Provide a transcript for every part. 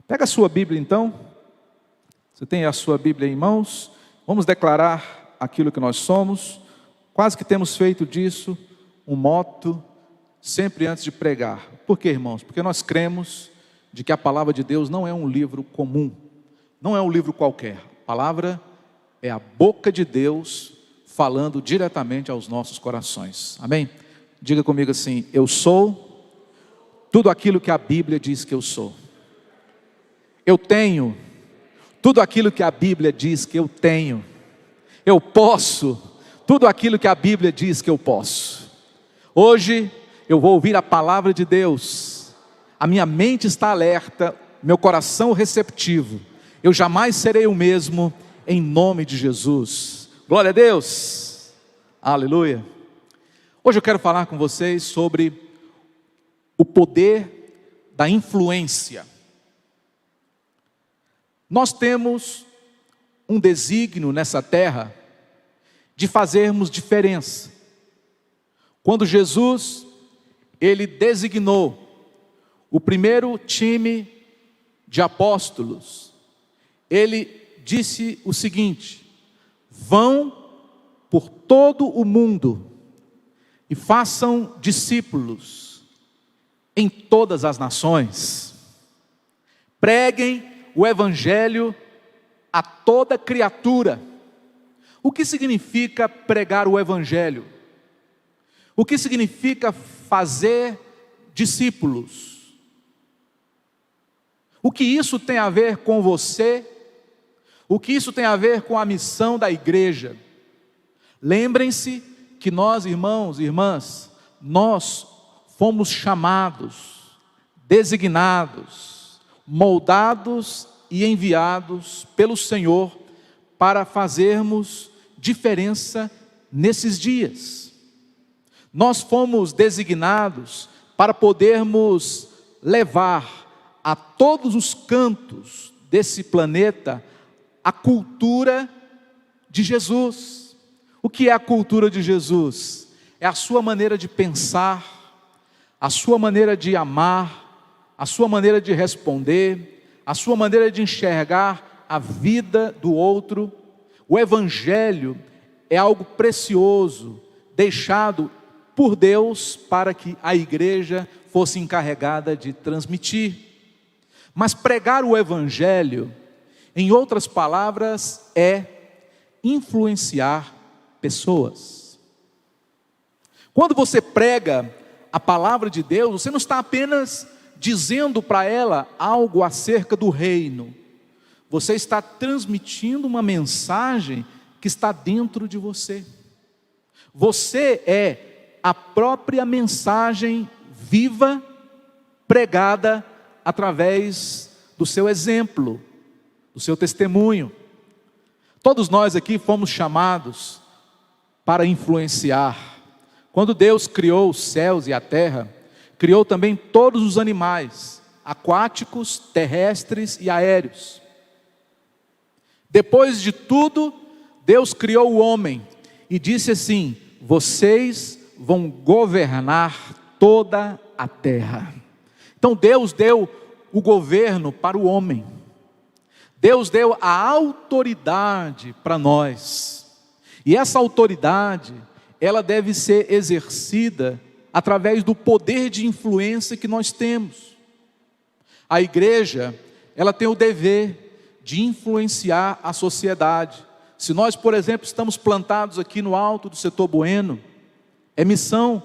Pega a sua Bíblia então. Você tem a sua Bíblia em mãos. Vamos declarar aquilo que nós somos. Quase que temos feito disso um moto sempre antes de pregar. Por quê, irmãos? Porque nós cremos de que a palavra de Deus não é um livro comum, não é um livro qualquer. A palavra é a boca de Deus falando diretamente aos nossos corações. Amém? Diga comigo assim: eu sou tudo aquilo que a Bíblia diz que eu sou. Eu tenho tudo aquilo que a Bíblia diz que eu tenho. Eu posso tudo aquilo que a Bíblia diz que eu posso. Hoje eu vou ouvir a palavra de Deus. A minha mente está alerta, meu coração receptivo. Eu jamais serei o mesmo, em nome de Jesus. Glória a Deus. Aleluia. Hoje eu quero falar com vocês sobre o poder da influência. Nós temos um desígnio nessa terra de fazermos diferença. Quando Jesus, ele designou o primeiro time de apóstolos, ele disse o seguinte: vão por todo o mundo e façam discípulos em todas as nações. Preguem o evangelho a toda criatura. O que significa pregar o evangelho? O que significa fazer discípulos? O que isso tem a ver com você? O que isso tem a ver com a missão da igreja? Lembrem-se que nós, irmãos e irmãs, nós fomos chamados, designados, moldados e enviados pelo Senhor para fazermos diferença nesses dias. Nós fomos designados para podermos levar a todos os cantos desse planeta a cultura de Jesus. O que é a cultura de Jesus? É a sua maneira de pensar, a sua maneira de amar, a sua maneira de responder, a sua maneira de enxergar a vida do outro. O evangelho é algo precioso, deixado por Deus para que a igreja fosse encarregada de transmitir. Mas pregar o evangelho, em outras palavras, é influenciar pessoas. Quando você prega a palavra de Deus, você não está apenas dizendo para ela algo acerca do reino. Você está transmitindo uma mensagem que está dentro de você. Você é a própria mensagem viva, pregada através do seu exemplo, do seu testemunho. Todos nós aqui fomos chamados para influenciar. Quando Deus criou os céus e a terra, criou também todos os animais, aquáticos, terrestres e aéreos. Depois de tudo, Deus criou o homem e disse assim: vocês vão governar toda a terra. Então Deus deu o governo para o homem. Deus deu a autoridade para nós. E essa autoridade, ela deve ser exercida através do poder de influência que nós temos. A igreja, ela tem o dever de influenciar a sociedade. Se nós, por exemplo, estamos plantados aqui no alto do setor Bueno, é missão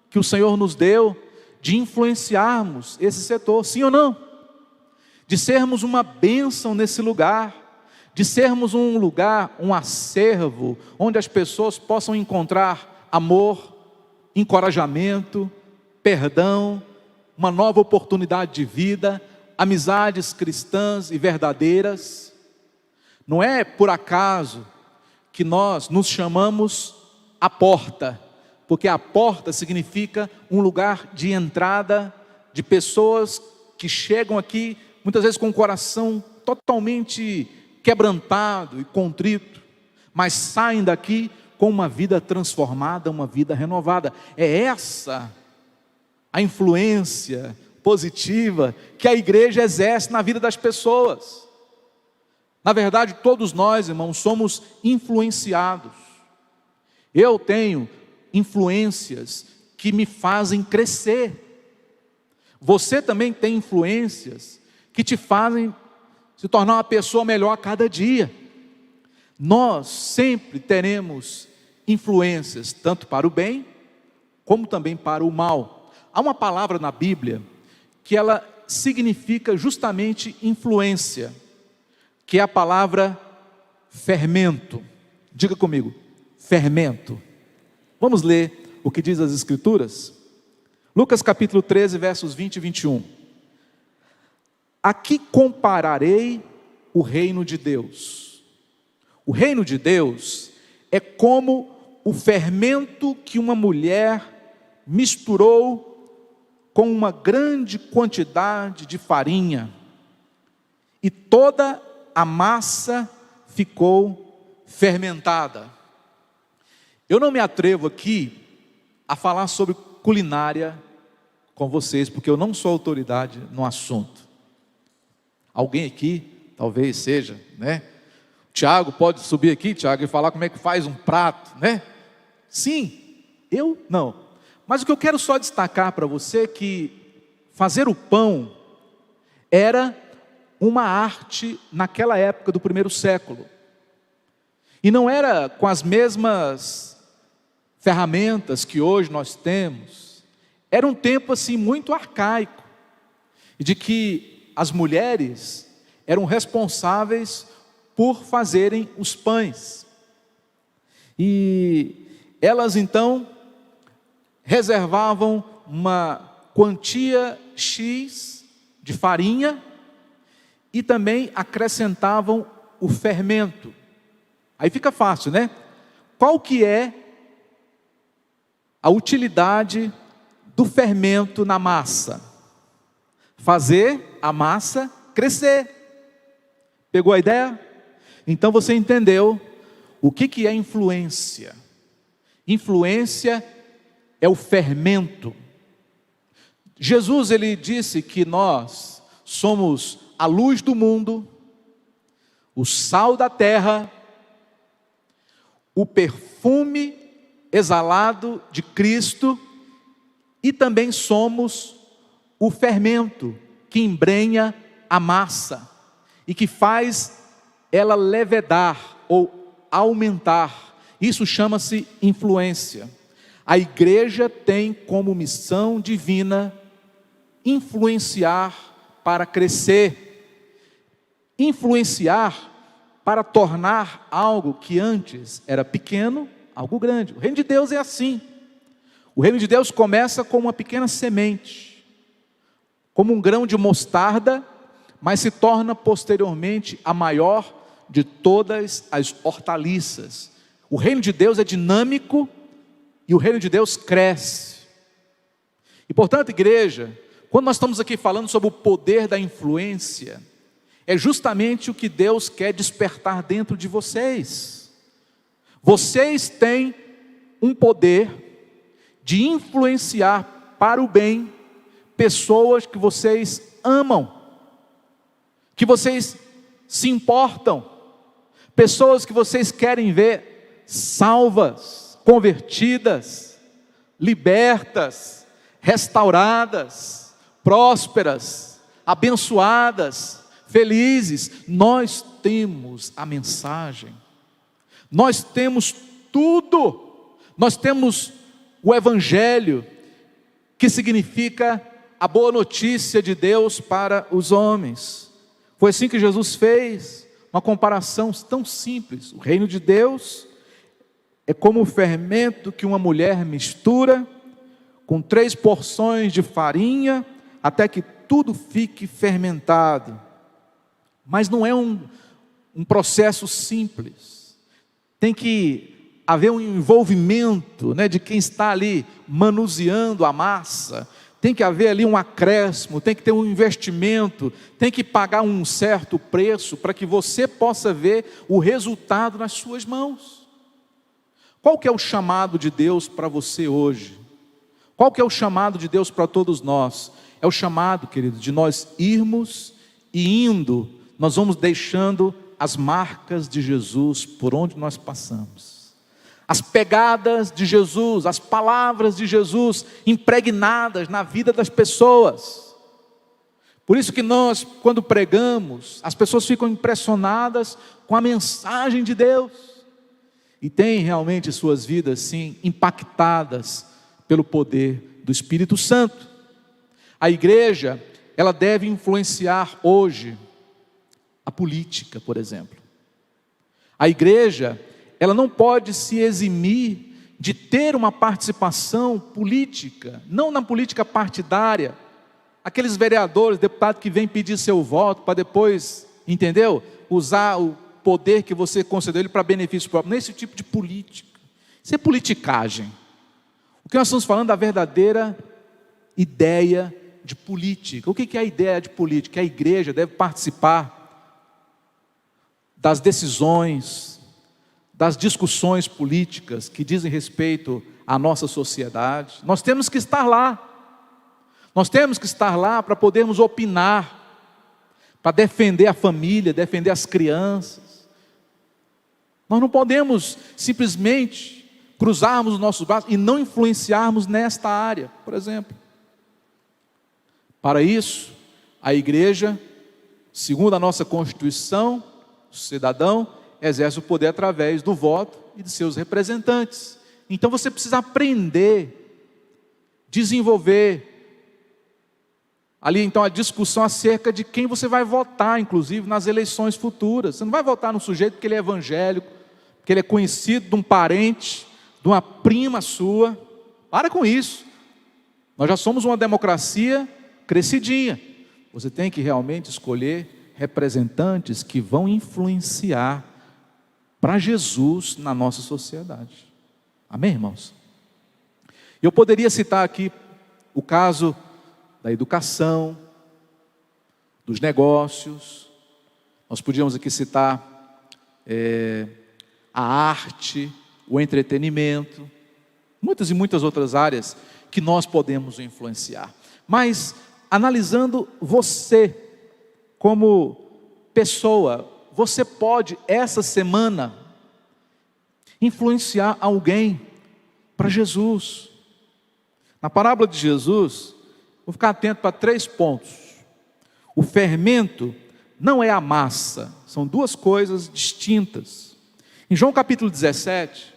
que o Senhor nos deu de influenciarmos esse setor, sim ou não? De sermos uma bênção nesse lugar, de sermos um lugar, um acervo, onde as pessoas possam encontrar amor, encorajamento, perdão, uma nova oportunidade de vida, amizades cristãs e verdadeiras. Não é por acaso que nós nos chamamos a porta, porque a porta significa um lugar de entrada de pessoas que chegam aqui muitas vezes com o coração totalmente quebrantado e contrito, mas saem daqui com uma vida transformada, uma vida renovada. É essa a influência positiva que a igreja exerce na vida das pessoas. Na verdade, todos nós, irmãos, somos influenciados. Eu tenho influências que me fazem crescer. Você também tem influências que te fazem se tornar uma pessoa melhor a cada dia. Nós sempre teremos influências, tanto para o bem, como também para o mal. Há uma palavra na Bíblia que ela significa justamente influência, que é a palavra fermento. Diga comigo, fermento. Vamos ler o que diz as Escrituras? Lucas capítulo 13, versos 20 e 21. A que compararei o reino de Deus? O reino de Deus é como o fermento que uma mulher misturou com uma grande quantidade de farinha, e toda a massa ficou fermentada. Eu não me atrevo aqui a falar sobre culinária com vocês, porque eu não sou autoridade no assunto. Alguém aqui, talvez seja, né? Tiago pode subir aqui, Tiago, e falar como é que faz um prato, né? Sim, eu não. Mas o que eu quero só destacar para você é que fazer o pão era uma arte naquela época do primeiro século. E não era com as mesmas ferramentas que hoje nós temos. Era um tempo assim muito arcaico, de que as mulheres eram responsáveis por fazerem os pães. E elas então reservavam uma quantia X de farinha e também acrescentavam o fermento. Aí fica fácil, né? Qual que é a utilidade do fermento na massa? Fazer a massa crescer. Pegou a ideia? Então você entendeu o que é influência. Influência é o fermento. Jesus, ele disse que nós somos a luz do mundo, o sal da terra, o perfume exalado de Cristo, e também somos o fermento que embrenha a massa e que faz ela levedar ou aumentar. Isso chama-se influência. A igreja tem como missão divina influenciar para crescer, influenciar para tornar algo que antes era pequeno, algo grande. O reino de Deus é assim. O reino de Deus começa com uma pequena semente, como um grão de mostarda, mas se torna posteriormente a maior de todas as hortaliças. O reino de Deus é dinâmico e o reino de Deus cresce. E portanto, igreja, quando nós estamos aqui falando sobre o poder da influência, é justamente o que Deus quer despertar dentro de vocês. Vocês têm um poder de influenciar para o bem pessoas que vocês amam, que vocês se importam, pessoas que vocês querem ver salvas, convertidas, libertas, restauradas, prósperas, abençoadas, felizes. Nós temos a mensagem, nós temos tudo, nós temos o Evangelho, que significa a boa notícia de Deus para os homens. Foi assim que Jesus fez, uma comparação tão simples. O reino de Deus é como o fermento que uma mulher mistura com 3 porções de farinha, até que tudo fique fermentado. Mas não é um processo simples. Tem que haver um envolvimento, né, de quem está ali manuseando a massa. Tem que haver ali um acréscimo, tem que ter um investimento, tem que pagar um certo preço para que você possa ver o resultado nas suas mãos. Qual que é o chamado de Deus para você hoje? Qual que é o chamado de Deus para todos nós? é o chamado, querido, de nós irmos e indo, nós vamos deixando as marcas de Jesus por onde nós passamos. As pegadas de Jesus, as palavras de Jesus impregnadas na vida das pessoas. Por isso que nós, quando pregamos, as pessoas ficam impressionadas com a mensagem de Deus. E têm realmente suas vidas, sim, impactadas pelo poder do Espírito Santo. A igreja, ela deve influenciar hoje a política, por exemplo. A igreja, ela não pode se eximir de ter uma participação política, não na política partidária, aqueles vereadores, deputados que vêm pedir seu voto para depois, entendeu? Usar o poder que você concedeu ele para benefício próprio, nesse tipo de política. Isso é politicagem. O que nós estamos falando da verdadeira ideia de política. O que é a ideia de política? A igreja deve participar das decisões, das discussões políticas que dizem respeito à nossa sociedade. Nós temos que estar lá. Nós temos que estar lá para podermos opinar, para defender a família, defender as crianças. Nós não podemos simplesmente cruzarmos os nossos braços e não influenciarmos nesta área, por exemplo. Para isso, a igreja, segundo a nossa Constituição, o cidadão exerce o poder através do voto e de seus representantes. Então você precisa aprender, desenvolver ali então a discussão acerca de quem você vai votar, inclusive nas eleições futuras. Você não vai votar no sujeito porque ele é evangélico, porque ele é conhecido de um parente, de uma prima sua. Para com isso. Nós já somos uma democracia crescidinha. Você tem que realmente escolher representantes que vão influenciar para Jesus na nossa sociedade. Amém, irmãos? Eu poderia citar aqui o caso da educação, dos negócios. Nós podíamos aqui citar a arte, o entretenimento, muitas e muitas outras áreas que nós podemos influenciar. Mas analisando você como pessoa, você pode essa semana influenciar alguém para Jesus. Na parábola de Jesus, vou ficar atento para 3 pontos. O fermento não é a massa, são 2 coisas distintas. Em João capítulo 17,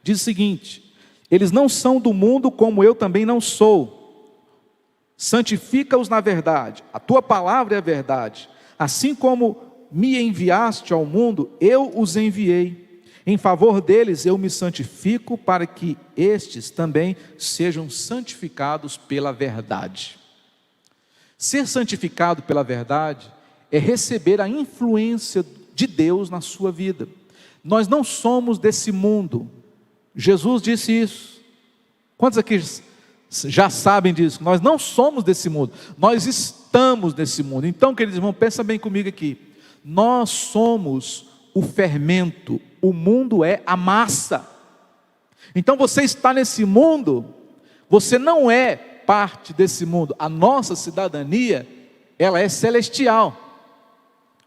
diz o seguinte: eles não são do mundo como eu também não sou. Santifica-os na verdade, a tua palavra é a verdade. Assim como me enviaste ao mundo, eu os enviei. Em favor deles eu me santifico, para que estes também sejam santificados pela verdade. Ser santificado pela verdade é receber a influência de Deus na sua vida. Nós não somos desse mundo. Jesus disse isso. Quantos aqui já sabem disso? Nós não somos desse mundo, nós estamos nesse mundo. Então, queridos irmãos, pensa bem comigo aqui. Nós somos o fermento, o mundo é a massa. Então você está nesse mundo, você não é parte desse mundo. A nossa cidadania, ela é celestial.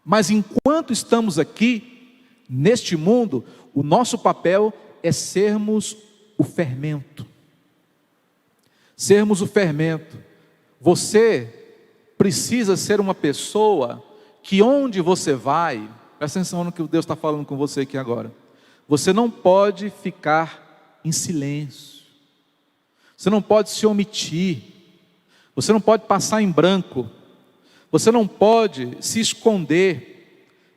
Mas enquanto estamos aqui, neste mundo, o nosso papel é sermos o fermento. Sermos o fermento. Você precisa ser uma pessoa que onde você vai, presta atenção no que Deus está falando com você aqui agora. Você não pode ficar em silêncio. Você não pode se omitir. Você não pode passar em branco. Você não pode se esconder.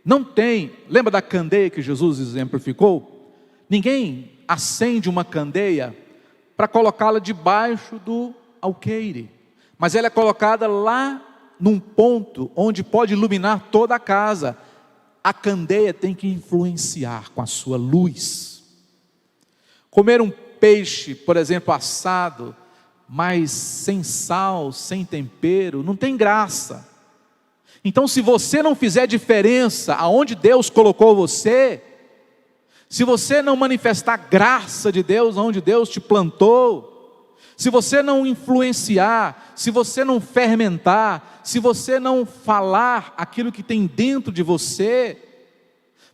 Não tem, lembra da candeia que Jesus exemplificou? Ninguém acende uma candeia para colocá-la debaixo do alqueire, mas ela é colocada lá num ponto onde pode iluminar toda a casa. A candeia tem que influenciar com a sua luz. Comer um peixe, por exemplo, assado, mas sem sal, sem tempero, não tem graça. Então, se você não fizer diferença aonde Deus colocou você, se você não manifestar a graça de Deus onde Deus te plantou, se você não influenciar, se você não fermentar, se você não falar aquilo que tem dentro de você,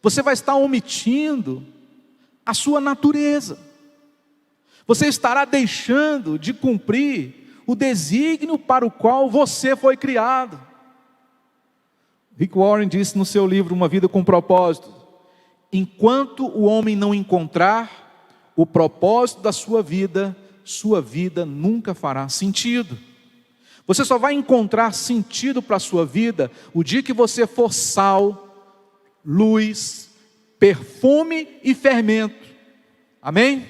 você vai estar omitindo a sua natureza. Você estará deixando de cumprir o desígnio para o qual você foi criado. Rick Warren disse no seu livro Uma Vida com Propósito: enquanto o homem não encontrar o propósito da sua vida nunca fará sentido. Você só vai encontrar sentido para a sua vida o dia que você for sal, luz, perfume e fermento. Amém?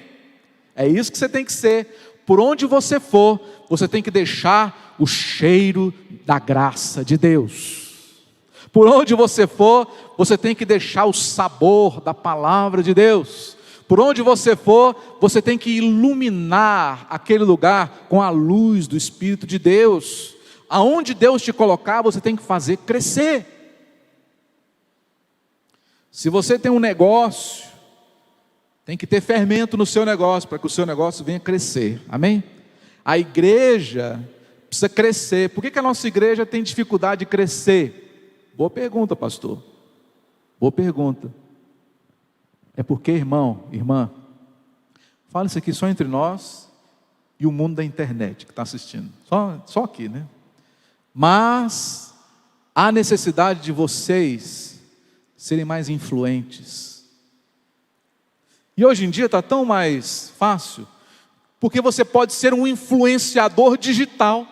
É isso que você tem que ser. Por onde você for, você tem que deixar o cheiro da graça de Deus. Por onde você for, você tem que deixar o sabor da palavra de Deus. Por onde você for, você tem que iluminar aquele lugar com a luz do Espírito de Deus. Aonde Deus te colocar, você tem que fazer crescer. Se você tem um negócio, tem que ter fermento no seu negócio, para que o seu negócio venha crescer. Amém? A igreja precisa crescer. Por que a nossa igreja tem dificuldade de crescer? Boa pergunta, pastor. Boa pergunta. É porque, irmão, irmã, fala isso aqui só entre nós e o mundo da internet que está assistindo. Só aqui, né? Mas há necessidade de vocês serem mais influentes. E hoje em dia está tão mais fácil, porque você pode ser um influenciador digital.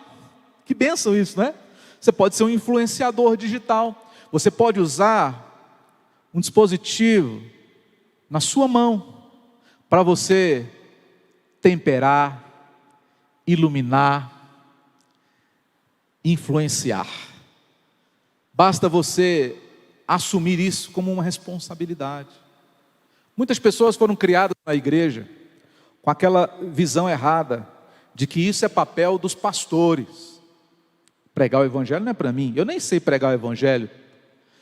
Que bênção isso, né? Você pode ser um influenciador digital. Você pode usar um dispositivo na sua mão para você temperar, iluminar, influenciar. Basta você assumir isso como uma responsabilidade. Muitas pessoas foram criadas na igreja com aquela visão errada de que isso é papel dos pastores. Pregar o evangelho não é para mim. Eu nem sei pregar o evangelho.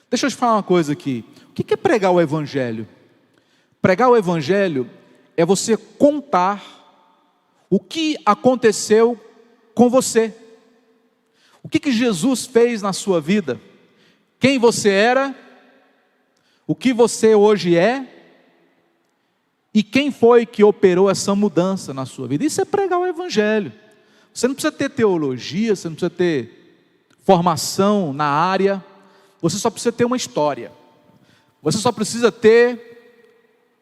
Deixa eu te falar uma coisa aqui. O que é pregar o evangelho? Pregar o evangelho é você contar o que aconteceu com você. O que Jesus fez na sua vida? Quem você era? O que você hoje é? E quem foi que operou essa mudança na sua vida? Isso é pregar o evangelho. Você não precisa ter teologia, você não precisa ter formação na área, você só precisa ter uma história, você só precisa ter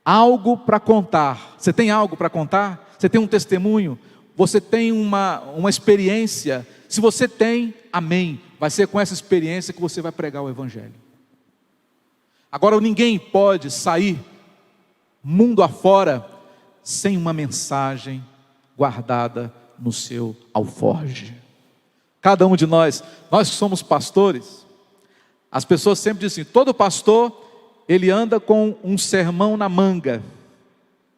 algo para contar. Você tem algo para contar? Você tem um testemunho? Você tem uma experiência? Se você tem, amém, vai ser com essa experiência que você vai pregar o evangelho. Agora ninguém pode sair mundo afora sem uma mensagem guardada no seu alforje. Cada um de nós que somos pastores, as pessoas sempre dizem assim: todo pastor, ele anda com um sermão na manga.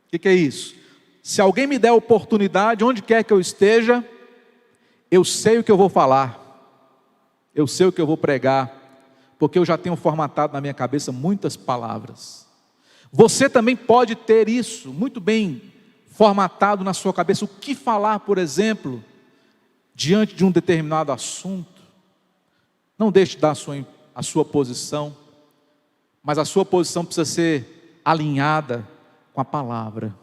O que é isso? Se alguém me der a oportunidade, onde quer que eu esteja, eu sei o que eu vou falar, eu sei o que eu vou pregar, porque eu já tenho formatado na minha cabeça muitas palavras. Você também pode ter isso muito bem formatado na sua cabeça, o que falar, por exemplo, diante de um determinado assunto. Não deixe de dar a sua posição, mas a sua posição precisa ser alinhada com a palavra,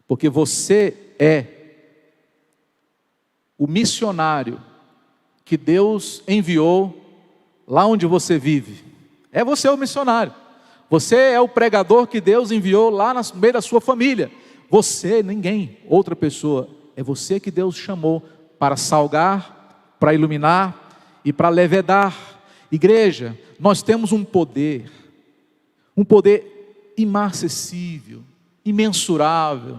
porque você é o missionário que Deus enviou lá onde você vive. É você o missionário. Você é o pregador que Deus enviou lá no meio da sua família. Você, ninguém, outra pessoa. É você que Deus chamou para salgar, para iluminar e para levedar. Igreja, nós temos um poder imarcessível, imensurável,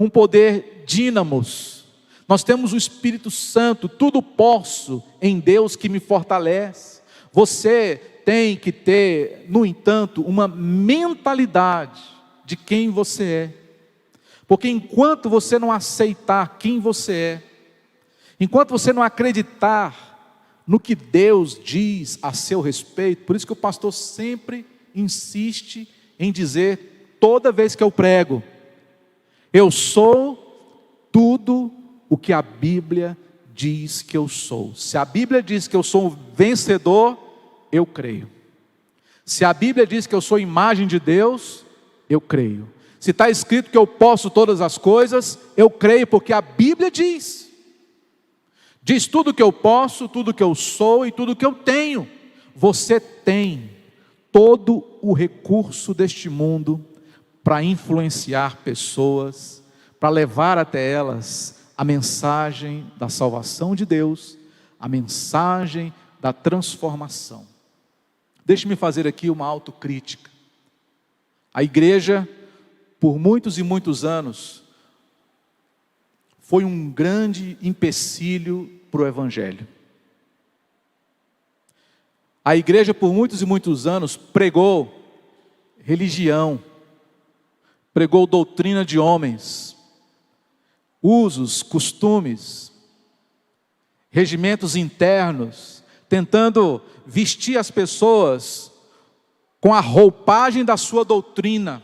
um poder dínamos. Nós temos o Espírito Santo, tudo posso em Deus que me fortalece. Você tem que ter, no entanto, uma mentalidade de quem você é. Porque enquanto você não aceitar quem você é, enquanto você não acreditar no que Deus diz a seu respeito, por isso que o pastor sempre insiste em dizer, toda vez que eu prego, eu sou tudo o que a Bíblia diz que eu sou. Se a Bíblia diz que eu sou um vencedor, eu creio. Se a Bíblia diz que eu sou imagem de Deus, eu creio. Se está escrito que eu posso todas as coisas, eu creio, porque a Bíblia diz. Diz tudo que eu posso, tudo que eu sou e tudo que eu tenho. Você tem todo o recurso deste mundo para influenciar pessoas, para levar até elas a mensagem da salvação de Deus, a mensagem da transformação. Deixe-me fazer aqui uma autocrítica. A igreja, por muitos e muitos anos, foi um grande empecilho para o evangelho. A igreja, por muitos e muitos anos, pregou religião, pregou doutrina de homens, usos, costumes, regimentos internos, tentando vestir as pessoas com a roupagem da sua doutrina,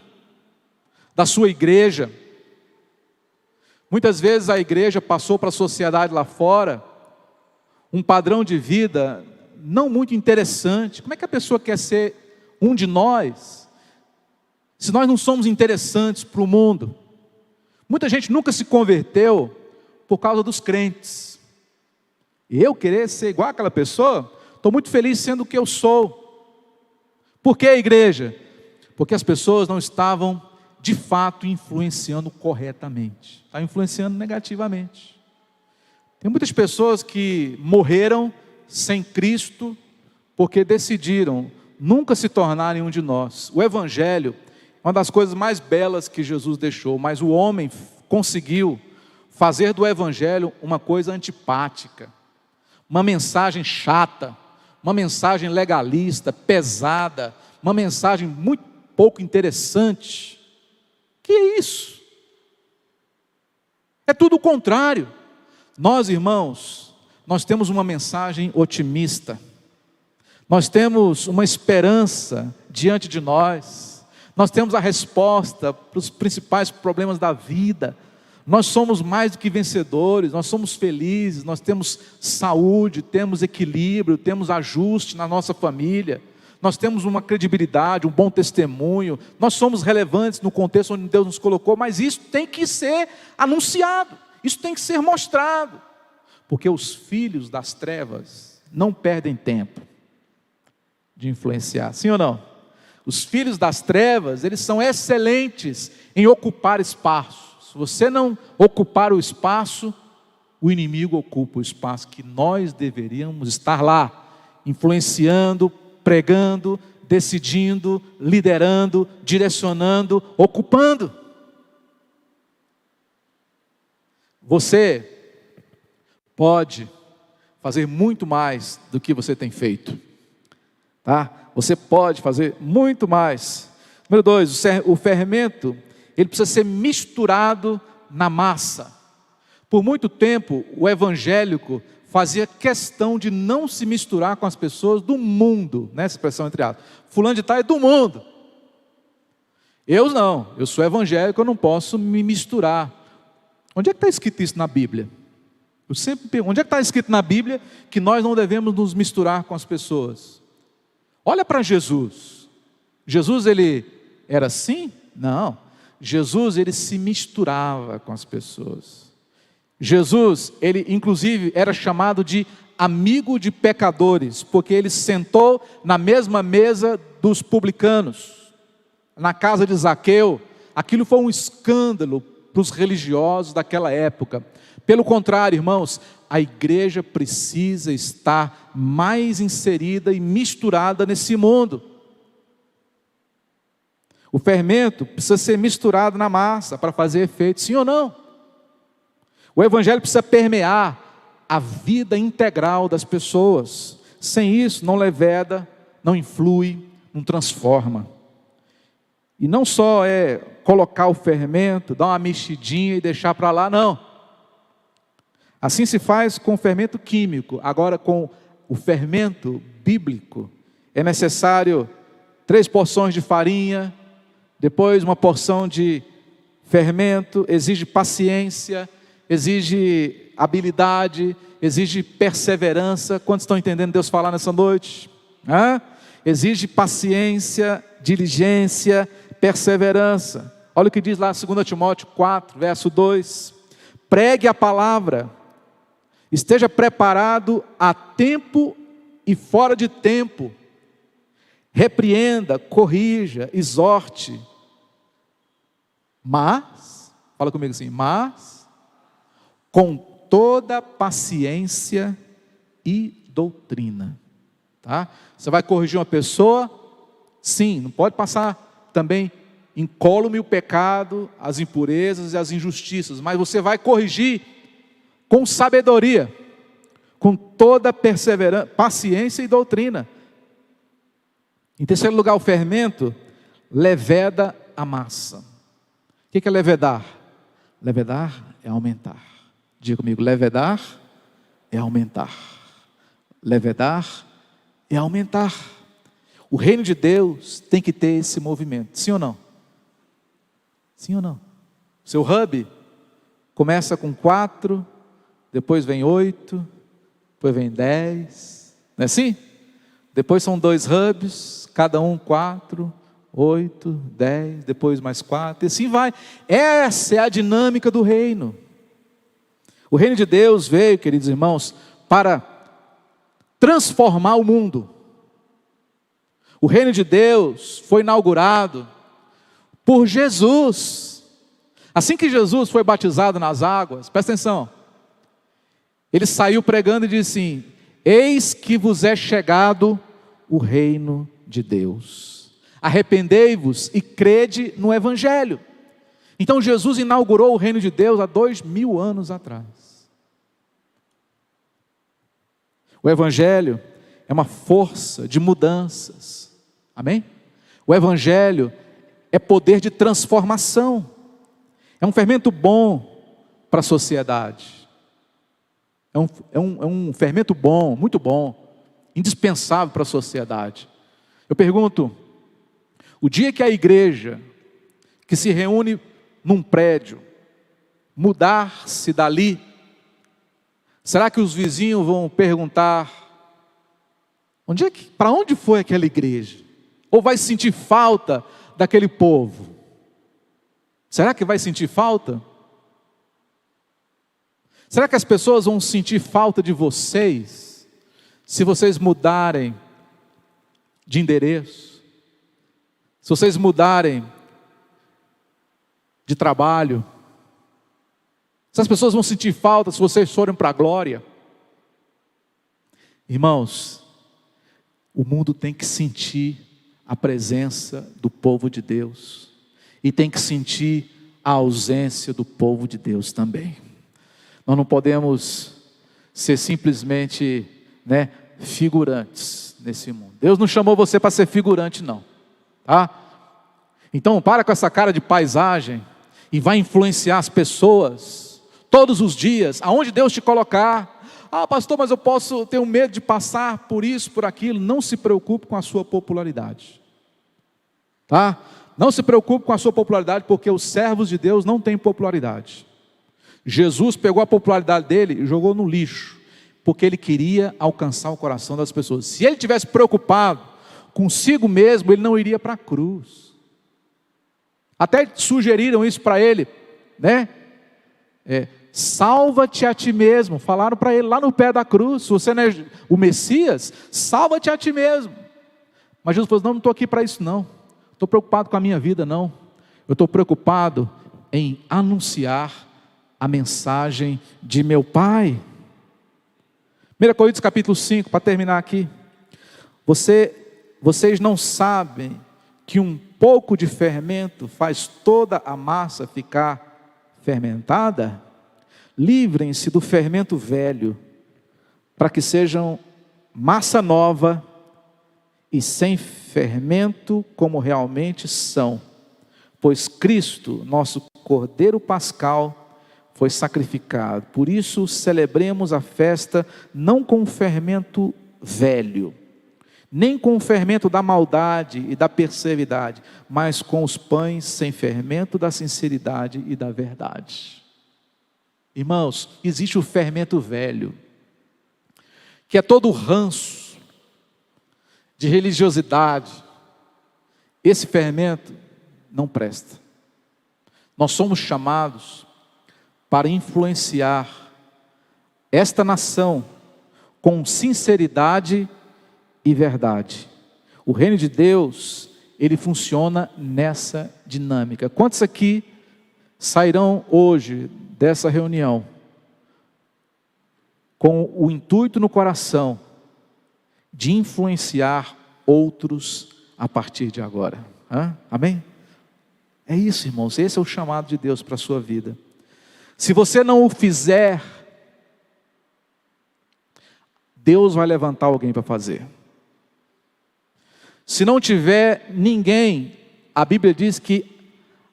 da sua igreja. Muitas vezes a igreja passou para a sociedade lá fora um padrão de vida não muito interessante. Como é que a pessoa quer ser um de nós, se nós não somos interessantes para o mundo? Muita gente nunca se converteu por causa dos crentes. Eu querer ser igual àquela pessoa? Estou muito feliz sendo o que eu sou. Por que, igreja? Porque as pessoas não estavam de fato influenciando corretamente. Está influenciando negativamente. Tem muitas pessoas que morreram sem Cristo porque decidiram nunca se tornarem um de nós. O evangelho é uma das coisas mais belas que Jesus deixou, mas o homem conseguiu fazer do evangelho uma coisa antipática, uma mensagem chata, uma mensagem legalista, pesada, uma mensagem muito pouco interessante. Que é isso? É tudo o contrário. Nós, irmãos, nós temos uma mensagem otimista, nós temos uma esperança diante de nós temos a resposta para os principais problemas da vida. Nós somos mais do que vencedores, nós somos felizes, nós temos saúde, temos equilíbrio, temos ajuste na nossa família, nós temos uma credibilidade, um bom testemunho, nós somos relevantes no contexto onde Deus nos colocou, mas isso tem que ser anunciado, isso tem que ser mostrado, porque os filhos das trevas não perdem tempo de influenciar, sim ou não? Os filhos das trevas, eles são excelentes em ocupar espaço. Se você não ocupar o espaço, o inimigo ocupa o espaço que nós deveríamos estar lá, influenciando, pregando, decidindo, liderando, direcionando, ocupando. Você pode fazer muito mais do que você tem feito, tá? Você pode fazer muito mais. Número 2, o fermento, ele precisa ser misturado na massa. Por muito tempo, o evangélico fazia questão de não se misturar com as pessoas do mundo, né? Essa expressão entre aspas. Fulano de tal é do mundo. Eu não, eu sou evangélico, eu não posso me misturar. Onde é que está escrito isso na Bíblia? Eu sempre pergunto, onde é que está escrito na Bíblia que nós não devemos nos misturar com as pessoas? Olha para Jesus. Jesus, ele era assim? Não. Jesus, ele se misturava com as pessoas. Jesus, ele inclusive era chamado de amigo de pecadores, porque ele sentou na mesma mesa dos publicanos, na casa de Zaqueu. Aquilo foi um escândalo para os religiosos daquela época. Pelo contrário, irmãos, a igreja precisa estar mais inserida e misturada nesse mundo. O fermento precisa ser misturado na massa para fazer efeito, sim ou não? O evangelho precisa permear a vida integral das pessoas. Sem isso, não leveda, não influi, não transforma. E não só é colocar o fermento, dar uma mexidinha e deixar para lá, não. Assim se faz com o fermento químico. Agora, com o fermento bíblico, é necessário 3 porções de farinha, depois uma porção de fermento, exige paciência, exige habilidade, exige perseverança. Quantos estão entendendo Deus falar nessa noite? Exige paciência, diligência, perseverança. Olha o que diz lá 2 Timóteo 4, verso 2. Pregue a palavra, esteja preparado a tempo e fora de tempo. Repreenda, corrija, exorte. Mas, fala comigo assim, mas com toda paciência e doutrina. Tá? Você vai corrigir uma pessoa? Sim, não pode passar também incólume o pecado, as impurezas e as injustiças, mas você vai corrigir com sabedoria, com toda perseverança, paciência e doutrina. Em terceiro lugar, o fermento leveda a massa. O que é levedar? Levedar é aumentar. Diga comigo, levedar é aumentar. Levedar é aumentar. O reino de Deus tem que ter esse movimento, sim ou não? Sim ou não? Seu hub começa com 4, depois vem 8, depois vem 10, não é assim? Depois são 2 hubs, cada um 4, 8, 10, depois mais 4, e assim vai. Essa é a dinâmica do reino. O reino de Deus veio, queridos irmãos, para transformar o mundo. O reino de Deus foi inaugurado por Jesus. Assim que Jesus foi batizado nas águas, presta atenção, ele saiu pregando e disse assim: eis que vos é chegado o reino de Deus, arrependei-vos e crede no Evangelho. Então Jesus inaugurou o reino de Deus há 2000 anos atrás. O Evangelho é uma força de mudanças, amém? O Evangelho é poder de transformação, é um fermento bom para a sociedade, é um fermento bom, muito bom, indispensável para a sociedade. Eu pergunto, o dia que a igreja, que se reúne num prédio, mudar-se dali, será que os vizinhos vão perguntar, para onde foi aquela igreja? Ou vai sentir falta daquele povo? Será que vai sentir falta? Será que as pessoas vão sentir falta de vocês, se vocês mudarem de endereço? Se vocês mudarem de trabalho? Se as pessoas vão sentir falta se vocês forem para a glória? Irmãos, o mundo tem que sentir a presença do povo de Deus, e tem que sentir a ausência do povo de Deus também. Nós não podemos ser simplesmente, figurantes nesse mundo. Deus não chamou você para ser figurante, não, tá? Então para com essa cara de paisagem e vai influenciar as pessoas todos os dias, aonde Deus te colocar. Ah, pastor, mas eu tenho medo de passar por isso, por aquilo. Não se preocupe com a sua popularidade, tá? Não se preocupe com a sua popularidade, porque os servos de Deus não têm popularidade. Jesus pegou a popularidade dele e jogou no lixo, porque ele queria alcançar o coração das pessoas. Se ele tivesse preocupado consigo mesmo, ele não iria para a cruz. Até sugeriram isso para ele, salva-te a ti mesmo. Falaram para ele lá no pé da cruz: se você não é o Messias, salva-te a ti mesmo. Mas Jesus falou: não estou aqui para isso não. Estou preocupado com a minha vida não. Eu estou preocupado em anunciar a mensagem de meu Pai. 1 Coríntios capítulo 5, para terminar aqui. Vocês não sabem que um pouco de fermento faz toda a massa ficar fermentada? Livrem-se do fermento velho, para que sejam massa nova e sem fermento, como realmente são. Pois Cristo, nosso Cordeiro Pascal, foi sacrificado. Por isso celebremos a festa não com o fermento velho, nem com o fermento da maldade e da perversidade, mas com os pães sem fermento da sinceridade e da verdade. Irmãos, existe o fermento velho, que é todo o ranço de religiosidade. Esse fermento não presta. Nós somos chamados para influenciar esta nação com sinceridade e verdade. O reino de Deus, ele funciona nessa dinâmica. Quantos aqui sairão hoje dessa reunião com o intuito no coração de influenciar outros a partir de agora? Amém? É isso, irmãos, esse é o chamado de Deus para a sua vida. Se você não o fizer, Deus vai levantar alguém para fazer. Se não tiver ninguém, a Bíblia diz que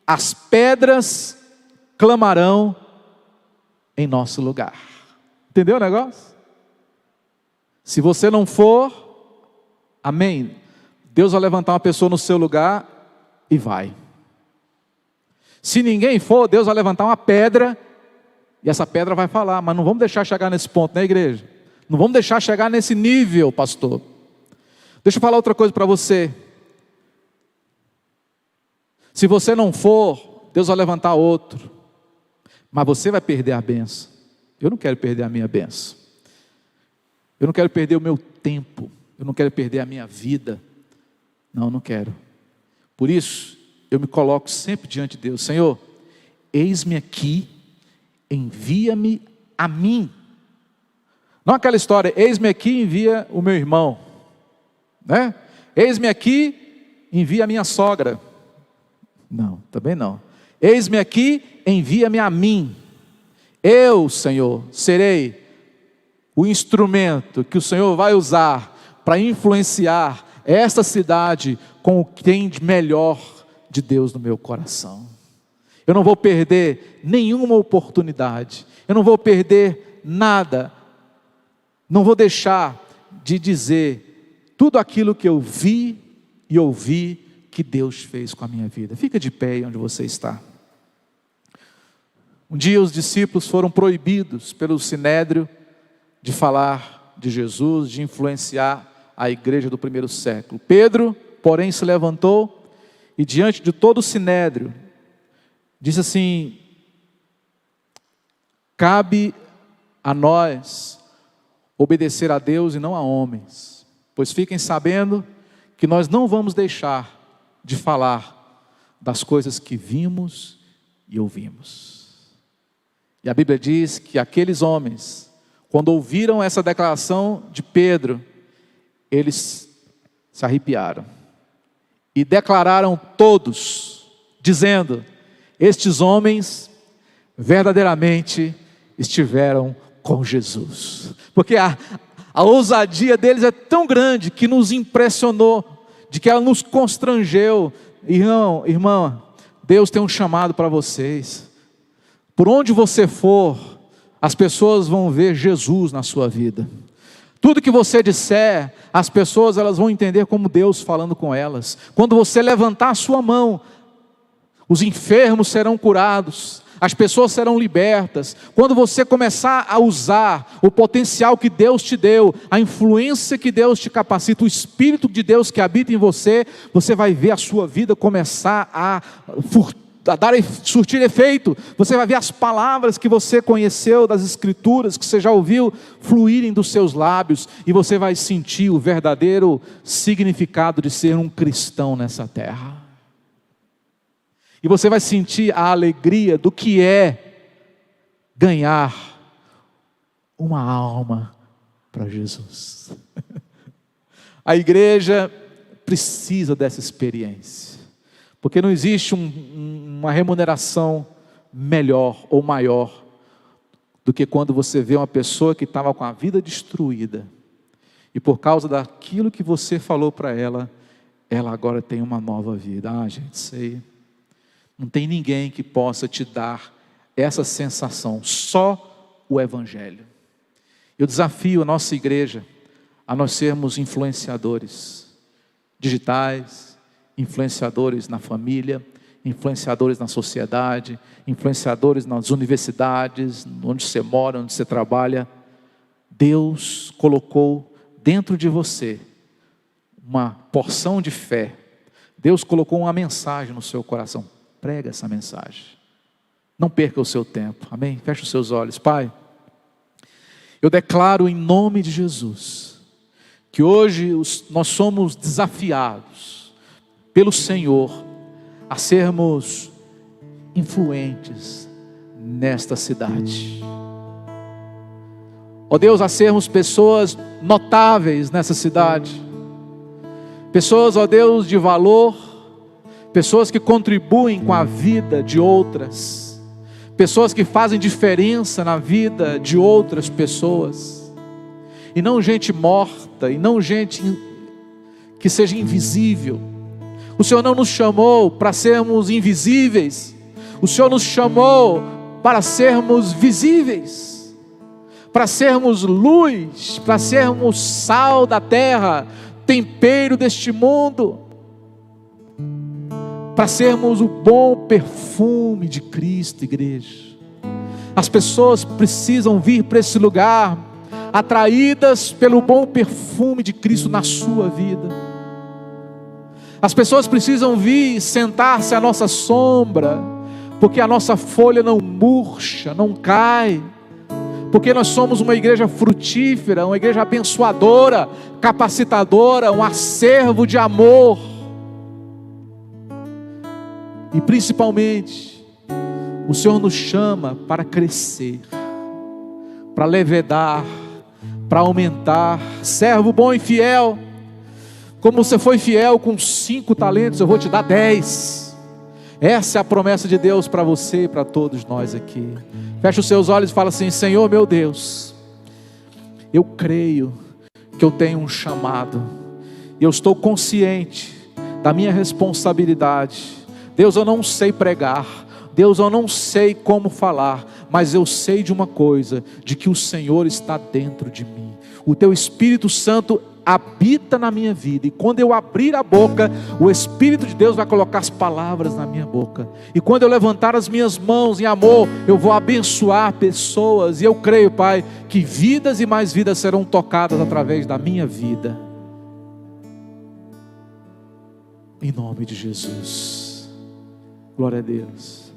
as pedras clamarão em nosso lugar. Entendeu o negócio? Se você não for, amém, Deus vai levantar uma pessoa no seu lugar e vai. Se ninguém for, Deus vai levantar uma pedra e essa pedra vai falar. Mas não vamos deixar chegar nesse ponto, né, igreja? Não vamos deixar chegar nesse nível, pastor. Deixa eu falar outra coisa para você. Se você não for, Deus vai levantar outro. Mas você vai perder a bênção. Eu não quero perder a minha bênção. Eu não quero perder o meu tempo. Eu não quero perder a minha vida. Não quero. Por isso, eu me coloco sempre diante de Deus. Senhor, eis-me aqui, envia-me a mim. Não aquela história, eis-me aqui, envia o meu irmão. Né? Eis-me aqui, envia a minha sogra. Não, também não. Eis-me aqui, envia-me a mim. Eu, Senhor, serei o instrumento que o Senhor vai usar para influenciar esta cidade com o que tem de melhor de Deus no meu coração. Eu não vou perder nenhuma oportunidade. Eu não vou perder nada. Não vou deixar de dizer tudo aquilo que eu vi e ouvi que Deus fez com a minha vida. Fica de pé aí onde você está. Um dia os discípulos foram proibidos pelo Sinédrio de falar de Jesus, de influenciar a igreja do primeiro século. Pedro, porém, se levantou e diante de todo o Sinédrio, disse assim: cabe a nós obedecer a Deus e não a homens. Pois fiquem sabendo que nós não vamos deixar de falar das coisas que vimos e ouvimos. E a Bíblia diz que aqueles homens, quando ouviram essa declaração de Pedro, eles se arrepiaram e declararam todos, dizendo: estes homens verdadeiramente estiveram com Jesus. Porque a ousadia deles é tão grande que nos impressionou, de que ela nos constrangeu. Irmão, irmã, Deus tem um chamado para vocês. Por onde você for, as pessoas vão ver Jesus na sua vida. Tudo que você disser, as pessoas elas vão entender como Deus falando com elas. Quando você levantar a sua mão, os enfermos serão curados, as pessoas serão libertas. Quando você começar a usar o potencial que Deus te deu, a influência que Deus te capacita, o Espírito de Deus que habita em você, você vai ver a sua vida começar a surtir efeito. Você vai ver as palavras que você conheceu das Escrituras, que você já ouviu, fluírem dos seus lábios, e você vai sentir o verdadeiro significado de ser um cristão nessa terra. E você vai sentir a alegria do que é ganhar uma alma para Jesus. A igreja precisa dessa experiência, porque não existe uma remuneração melhor ou maior do que quando você vê uma pessoa que estava com a vida destruída, e por causa daquilo que você falou para ela, ela agora tem uma nova vida. Gente, sei. Não tem ninguém que possa te dar essa sensação, só o Evangelho. Eu desafio a nossa igreja a nós sermos influenciadores digitais, influenciadores na família, influenciadores na sociedade, influenciadores nas universidades, onde você mora, onde você trabalha. Deus colocou dentro de você uma porção de fé. Deus colocou uma mensagem no seu coração. Prega essa mensagem. Não perca o seu tempo. Amém? Feche os seus olhos. Pai, eu declaro em nome de Jesus, que hoje nós somos desafiados pelo Senhor a sermos influentes nesta cidade. Ó Deus, a sermos pessoas notáveis nessa cidade. Pessoas, ó Deus, de valor. Pessoas que contribuem com a vida de outras. Pessoas que fazem diferença na vida de outras pessoas. E não gente morta, e não gente que seja invisível. O Senhor não nos chamou para sermos invisíveis. O Senhor nos chamou para sermos visíveis. Para sermos luz, para sermos sal da terra, tempero deste mundo. Para sermos o bom perfume de Cristo, igreja. As pessoas precisam vir para esse lugar, atraídas pelo bom perfume de Cristo na sua vida. As pessoas precisam vir sentar-se à nossa sombra, porque a nossa folha não murcha, não cai, porque nós somos uma igreja frutífera, uma igreja abençoadora, capacitadora, um acervo de amor. E principalmente, o Senhor nos chama para crescer, para levedar, para aumentar. Servo bom e fiel, como você foi fiel com 5 talentos, eu vou te dar 10. Essa é a promessa de Deus para você e para todos nós aqui. Fecha os seus olhos e fala assim: Senhor meu Deus, eu creio que eu tenho um chamado, e eu estou consciente da minha responsabilidade. Deus, eu não sei pregar, Deus, eu não sei como falar, mas eu sei de uma coisa, de que o Senhor está dentro de mim. O teu Espírito Santo habita na minha vida, e quando eu abrir a boca, o Espírito de Deus vai colocar as palavras na minha boca, e quando eu levantar as minhas mãos em amor, eu vou abençoar pessoas, e eu creio, Pai, que vidas e mais vidas serão tocadas através da minha vida, em nome de Jesus. Glória a Deus.